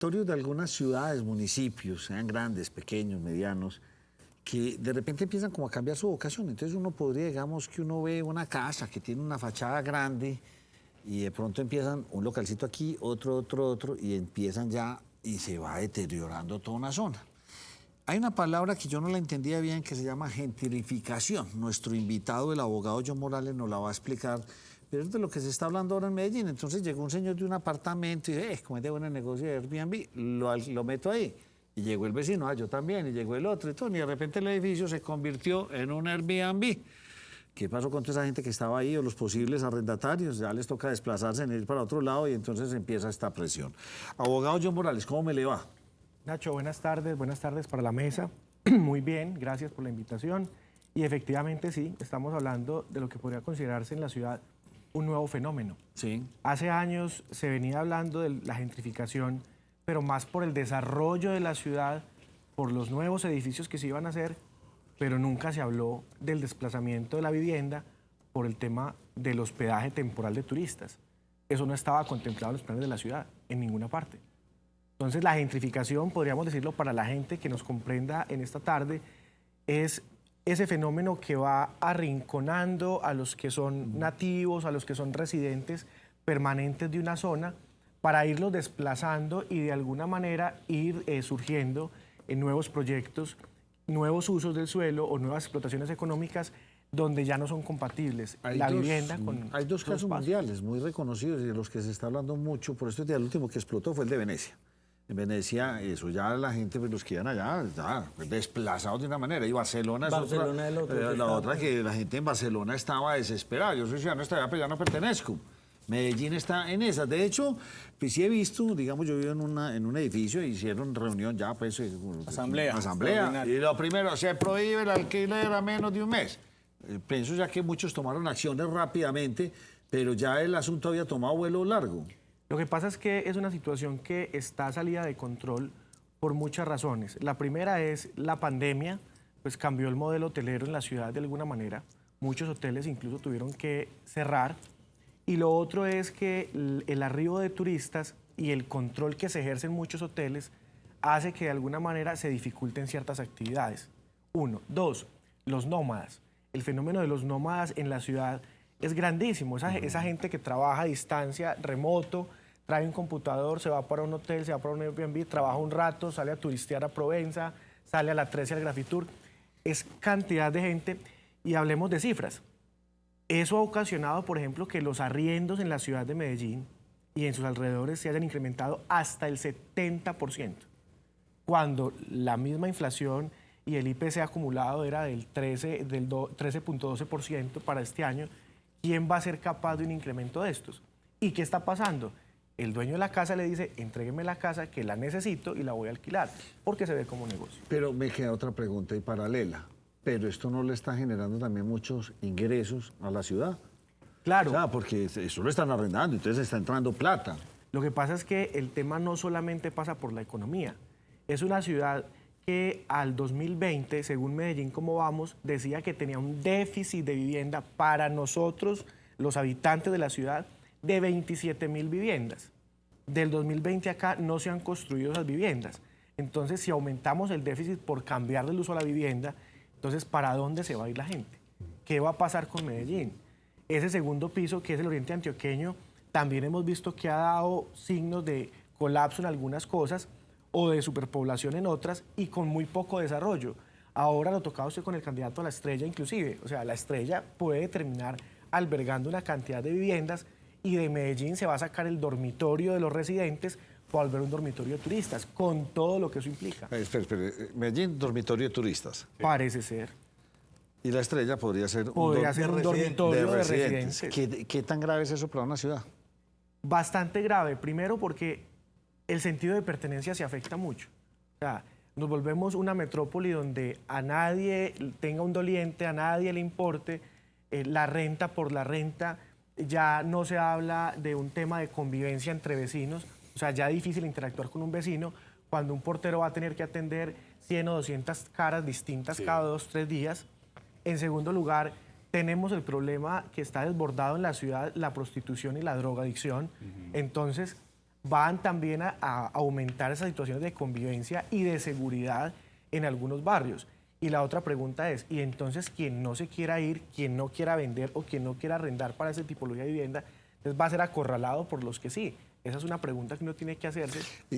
territorios de algunas ciudades, municipios, sean grandes, pequeños, medianos, que de repente empiezan como a cambiar su vocación. Entonces uno podría, digamos, que uno ve una casa que tiene una fachada grande y de pronto empiezan un localcito aquí, otro, y empiezan ya y se va deteriorando toda una zona. Hay una palabra que yo no la entendía bien que se llama gentrificación. Nuestro invitado, el abogado John Morales, nos la va a explicar. Pero es de lo que se está hablando ahora en Medellín. Entonces llegó un señor de un apartamento y dice, como es de buen negocio de Airbnb, lo meto ahí. Y llegó el vecino, yo también, y llegó el otro y todo. Y de repente el edificio se convirtió en un Airbnb. ¿Qué pasó con toda esa gente que estaba ahí o los posibles arrendatarios? Ya les toca desplazarse en ir para otro lado y entonces empieza esta presión. Abogado John Morales, ¿cómo me le va? Nacho, buenas tardes para la mesa. Muy bien, gracias por la invitación. Y efectivamente sí, estamos hablando de lo que podría considerarse en la ciudad un nuevo fenómeno. Sí. Hace años se venía hablando de la gentrificación, pero más por el desarrollo de la ciudad, por los nuevos edificios que se iban a hacer, pero nunca se habló del desplazamiento de la vivienda por el tema del hospedaje temporal de turistas. Eso no estaba contemplado en los planes de la ciudad, en ninguna parte. Entonces, la gentrificación, podríamos decirlo para la gente que nos comprenda en esta tarde, es ese fenómeno que va arrinconando a los que son nativos, a los que son residentes permanentes de una zona, para irlos desplazando y de alguna manera ir surgiendo en nuevos proyectos, nuevos usos del suelo o nuevas explotaciones económicas donde ya no son compatibles vivienda con... Hay dos casos mundiales muy reconocidos y de los que se está hablando mucho. Por esto el último que explotó fue el de Venecia. En Venecia, eso ya la gente, pues los que iban allá, ya desplazados de una manera. Y Barcelona es la otra que la gente en Barcelona estaba desesperada. Yo soy ciudadano, pero ya no pertenezco. Medellín está en esas. De hecho, pues sí he visto, digamos, yo vivo en un edificio, hicieron reunión ya, pues... Asamblea. Y lo primero, se prohíbe el alquiler a menos de un mes. Pienso ya que muchos tomaron acciones rápidamente, pero ya el asunto había tomado vuelo largo. Lo que pasa es que es una situación que está salida de control por muchas razones. La primera es la pandemia, pues cambió el modelo hotelero en la ciudad de alguna manera. Muchos hoteles incluso tuvieron que cerrar. Y lo otro es que el arribo de turistas y el control que se ejerce en muchos hoteles hace que de alguna manera se dificulten ciertas actividades. Uno. Dos, los nómadas. El fenómeno de los nómadas en la ciudad es grandísimo. Esa gente que trabaja a distancia, remoto, trae un computador, se va para un hotel, se va para un Airbnb, trabaja un rato, sale a turistear a Provenza, sale a la 13 al Grafitour. Es cantidad de gente y hablemos de cifras. Eso ha ocasionado, por ejemplo, que los arriendos en la ciudad de Medellín y en sus alrededores se hayan incrementado hasta el 70%, cuando la misma inflación y el IPC acumulado era del 13.12% para este año. ¿Quién va a ser capaz de un incremento de estos? ¿Y qué está pasando? El dueño de la casa le dice, entrégueme la casa que la necesito y la voy a alquilar, porque se ve como negocio. Pero me queda otra pregunta y paralela. ¿Pero esto no le está generando también muchos ingresos a la ciudad? Claro. O sea, porque eso lo están arrendando, entonces está entrando plata. Lo que pasa es que el tema no solamente pasa por la economía. Es una ciudad que al 2020, según Medellín Cómo Vamos, decía que tenía un déficit de vivienda para nosotros, los habitantes de la ciudad, de 27.000 viviendas. Del 2020 acá no se han construido esas viviendas. Entonces, si aumentamos el déficit por cambiarle el uso a la vivienda, entonces, ¿para dónde se va a ir la gente? ¿Qué va a pasar con Medellín? Ese segundo piso, que es el oriente antioqueño, también hemos visto que ha dado signos de colapso en algunas cosas o de superpoblación en otras y con muy poco desarrollo. Ahora lo tocaba usted con el candidato a la Estrella inclusive. O sea, la Estrella puede terminar albergando una cantidad de viviendas y de Medellín se va a sacar el dormitorio de los residentes para volver un dormitorio de turistas, con todo lo que eso implica. Espera. Medellín, dormitorio de turistas. Parece ser. Y la Estrella podría ser un dormitorio de residentes. ¿Qué tan grave es eso para una ciudad? Bastante grave. Primero porque el sentido de pertenencia se afecta mucho. O sea, nos volvemos una metrópoli donde a nadie tenga un doliente, a nadie le importe la renta por la renta. Ya no se habla de un tema de convivencia entre vecinos. O sea, ya es difícil interactuar con un vecino cuando un portero va a tener que atender 100 o 200 caras distintas cada 2 o 3 días. En segundo lugar, tenemos el problema que está desbordado en la ciudad, la prostitución y la drogadicción. Entonces, van también a aumentar esas situaciones de convivencia y de seguridad en algunos barrios. Y la otra pregunta es, ¿y entonces quien no se quiera ir, quien no quiera vender o quien no quiera arrendar para esa tipología de vivienda, entonces va a ser acorralado por los que sí? Esa es una pregunta que uno tiene que hacerse.